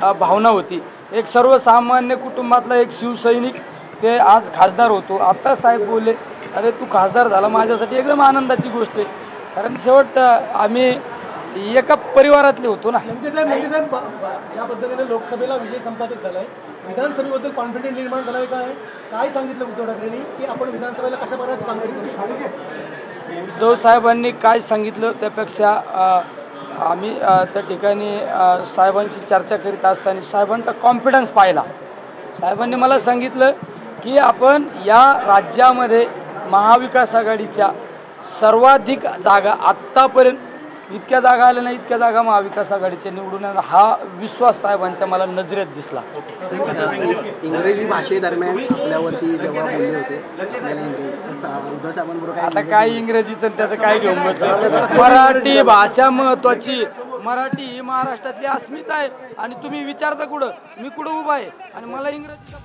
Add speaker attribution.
Speaker 1: भावना होती। एक सर्वसामान्य कुटुंबातला एक शिवसैनिक ते आज खासदार होतो। आता साहेब बोलले, अरे तू खासदार झाला, माझ्यासाठी एकदम आनंदाची गोष्ट आहे, कारण शेवट आम्ही एका परिवारातले होतो ना।
Speaker 2: लंके साहेब या पद्धतीने लोकसभेला विजय संपादित झालाय, विधानसभेबद्दल कॉन्फिडन्स निर्माण झालाय काय सांगितलं उद्धव ठाकरेंनी की आपण विधानसभेला कशा प्रकारची कामगिरी करू शकतो?
Speaker 1: उद्धव साहेबांनी काय सांगितलं त्यापेक्षा आम्ही त्या ठिकाणी साहेबांशी चर्चा करीत असताना साहेबांचा कॉन्फिडन्स पाहिला। साहेबांनी मला सांगितलं की आपण या राज्यामध्ये महाविकास आघाडीच्या सर्वाधिक जागा, आत्तापर्यंत इतक्या जागा आल्या नाही इतक्या जागा महाविकास आघाडीच्या निवडून, हा विश्वास साहेबांच्या मला नजरेत दिसला।
Speaker 3: इंग्रजी भाषेदरम्यान आपल्यावरती जेव्हा बोलले होते उद्धव साहेबांबरोबर
Speaker 1: आता काय इंग्रजीचं त्याचं काय घेऊन बसलं? मराठी भाषा महत्वाची, मराठी ही महाराष्ट्रातली अस्मिता आहे आणि तुम्ही विचारता कुठं, मी कुठं उभा आहे आणि मला इंग्रजीचा